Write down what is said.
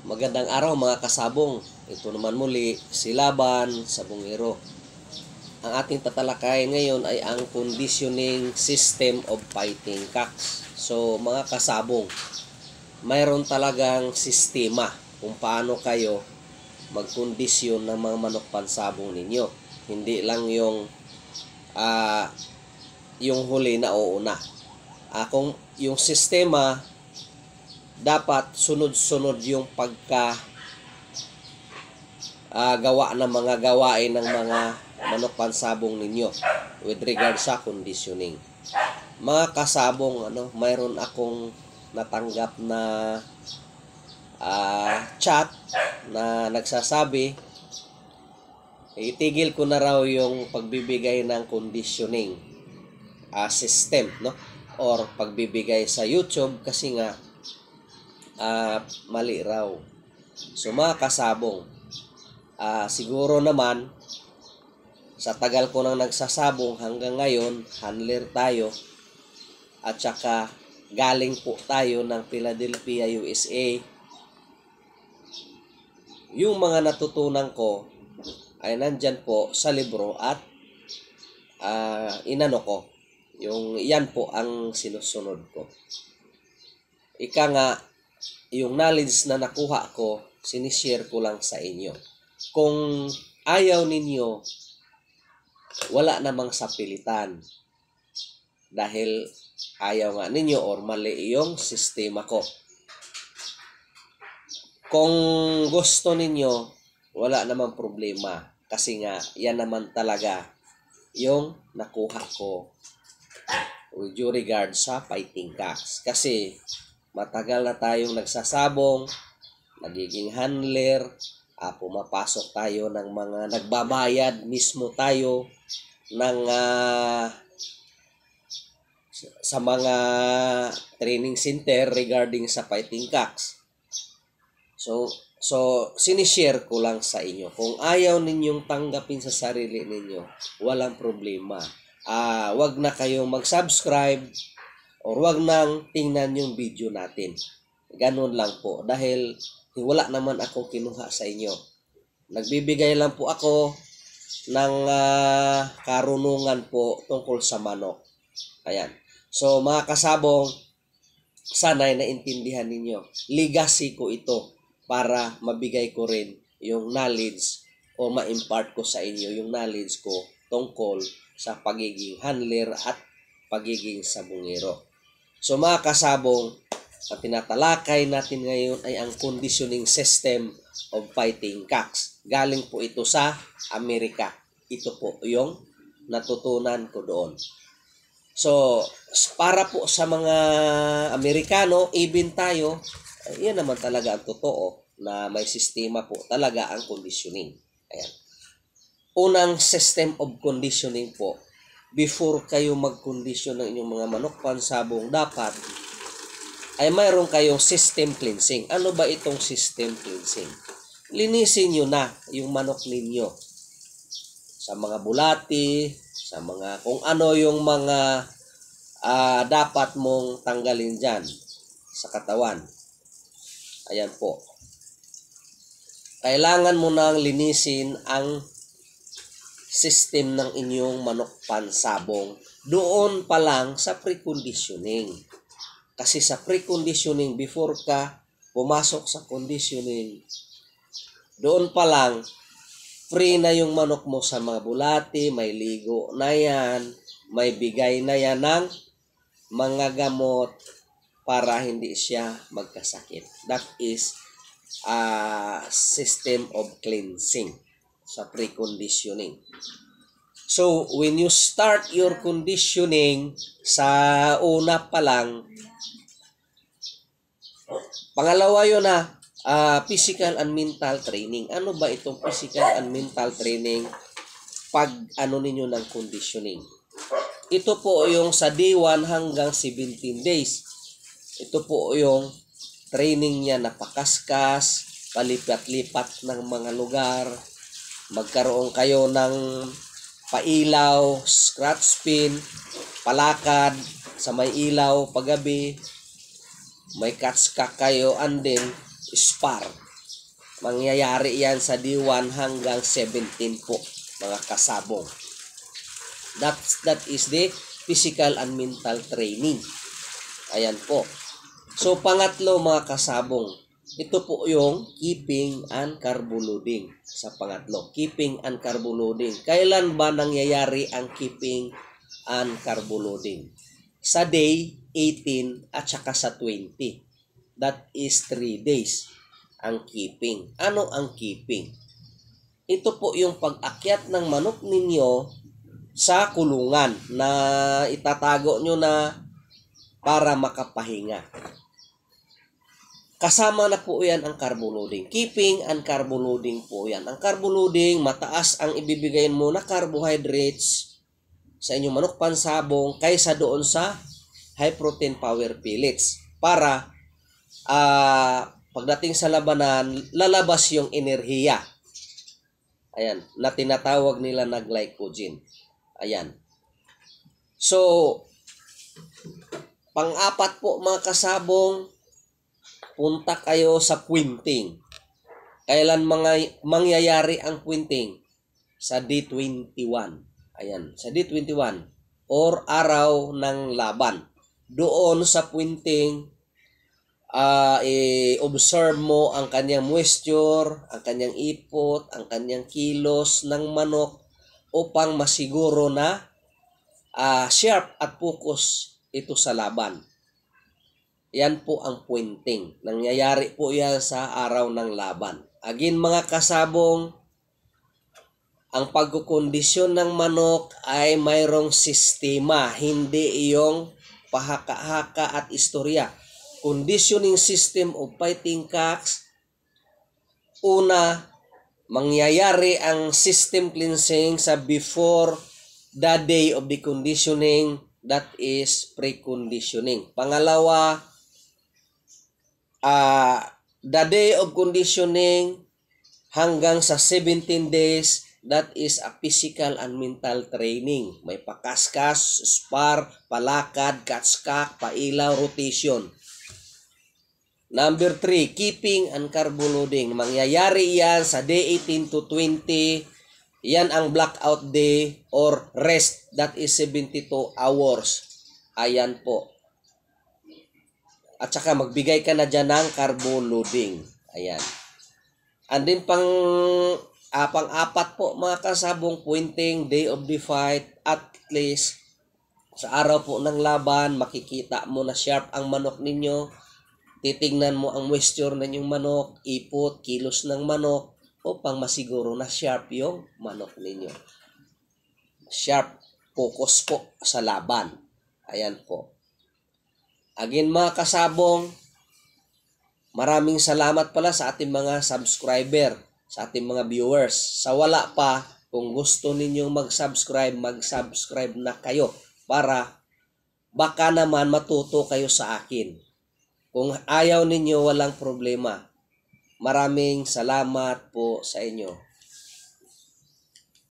Magandang araw mga kasabong. Ito naman muli si Laban Sabongero. Ang ating tatalakayin ngayon ay ang conditioning system of fighting cocks. So mga kasabong, mayroon talagang sistema kung paano kayo magkondisyon ng mga manok pansabong ninyo. Hindi lang yung huli na uuna. Kung yung sistema, dapat sunod-sunod yung gawa ng mga gawain ng mga manok pansabong ninyo with regard sa conditioning. Mga kasabong, mayroon akong natanggap na chat na nagsasabi, itigil ko na raw yung pagbibigay ng conditioning system, or pagbibigay sa YouTube kasi nga mali raw. So mga kasabong, siguro naman sa tagal ko nang nagsasabong hanggang ngayon, handler tayo at saka galing po tayo ng Philadelphia, USA. Yung mga natutunan ko ay nandyan po sa libro at inano ko. Yan po ang sinusunod ko. Ika nga, yung knowledge na nakuha ko, sinishare ko lang sa inyo. Kung ayaw ninyo, wala namang sapilitan. Dahil ayaw nga ninyo or mali yung sistema ko. Kung gusto ninyo, wala namang problema. Kasi nga, yan naman talaga yung nakuha ko with due regard sa fighting cocks. Kasi matagal na tayong nagsasabong, nagiging handler, pumapasok tayo ng mga nagbabayad mismo tayo ng sa mga training center regarding sa fighting cocks. So sinishare ko lang sa inyo. Kung ayaw ninyong tanggapin sa sarili ninyo, walang problema. Wag na kayong mag-subscribe or wag nang tingnan yung video natin. Ganun lang po. Dahil wala naman akong kinuha sa inyo. Nagbibigay lang po ako ng karunungan po tungkol sa manok. Ayan. So mga kasabong, sana'y naintindihan ninyo. Legacy ko ito para mabigay ko rin yung knowledge o ma-impart ko sa inyo yung knowledge ko tungkol sa pagiging handler at pagiging sabongero. So mga kasabong, ang tinatalakay natin ngayon ay ang conditioning system of fighting cocks. Galing po ito sa Amerika. Ito po yung natutunan ko doon. So, para po sa mga Amerikano, even tayo, yan naman talaga ang totoo na may sistema po talaga ang conditioning. Ayan. Unang system of conditioning po, before kayo mag-condition ng inyong mga manok pansabong, dapat ay mayroon kayong system cleansing. Ano ba itong system cleansing? Linisin nyo na yung manok ninyo sa mga bulati, sa mga kung ano yung mga dapat mong tanggalin dyan sa katawan. Ayan po. Kailangan mo nang linisin ang system ng inyong manok pansabong doon pa lang sa preconditioning. Kasi sa preconditioning, before ka pumasok sa conditioning, doon pa lang, free na yung manok mo sa mga bulati, may ligo na yan, may bigay na yan ng mga gamot para hindi siya magkasakit. That is system of cleansing sa preconditioning. So, when you start your conditioning, sa una pa lang, pangalawa yun physical and mental training. Ano ba itong physical and mental training pag ninyo ng conditioning? Ito po yung sa day 1 hanggang 17 days. Ito po yung training niya na pakaskas, palipat-lipat ng mga lugar, magkaroon kayo ng pailaw, scratch pin, palakad sa may ilaw paggabi, may catch kayo, and then spar. Mangyayari yan sa D1 hanggang 17 po, mga kasabong. That is the physical and mental training. Ayan po. So, pangatlo mga kasabong, ito po yung keeping and carbo loading. Sa pangatlo, keeping and carbo loading. Kailan ba nangyayari ang keeping and carbo loading? Sa day 18 at saka sa 20. That is 3 days ang keeping. Ano ang keeping? Ito po yung pag-akyat ng manok ninyo sa kulungan na itatago nyo na para makapahinga. Kasama na po yan ang carbo loading. Keeping and carbo loading po yan. Ang carbo loading, mataas ang ibibigayin mo na carbohydrates sa inyong manok pansabong kaysa doon sa high protein power pellets. Para pagdating sa labanan, lalabas yung enerhiya. Ayan, na tinatawag nila na glycogen. Ayan. So, pang-apat po mga kasabong, punta kayo sa quinting. Kailan mangyayari ang quinting? Sa D21. Ayan, sa D21 or araw ng laban. Doon sa quinting, i-observe mo ang kanyang moisture, ang kanyang ipot, ang kanyang kilos ng manok upang masiguro na sharp at focus ito sa laban. Yan po ang pointing. Nangyayari po yan sa araw ng laban. Again mga kasabong, ang pagkukondisyon ng manok ay mayroong sistema, hindi iyong pahaka-haka at istorya. Conditioning system of fighting cocks. Una, mangyayari ang system cleansing sa before the day of the conditioning, that is preconditioning. Pangalawa, the day of conditioning hanggang sa 17 days, that is a physical and mental training. May pakaskas, spar, palakad, catchcock, pailaw, rotation. Number 3, keeping and carbo loading. Mangyayari yan sa day 18 to 20. Yan ang blackout day or rest, that is 72 hours. Ayan po. At saka magbigay ka na dyan ng carbo loading. Ayan. And then pang-apat po mga kasabong, pointing, day of the fight, at least sa araw po ng laban, makikita mo na sharp ang manok ninyo. Titingnan mo ang moisture ng inyong manok, ipot, kilos ng manok, upang masiguro na sharp yung manok ninyo. Sharp, focus po sa laban. Ayan po. Again mga kasabong, maraming salamat pala sa ating mga subscriber, sa ating mga viewers. Sa wala pa, kung gusto ninyong mag-subscribe na kayo para baka naman matuto kayo sa akin. Kung ayaw ninyo, walang problema. Maraming salamat po sa inyo.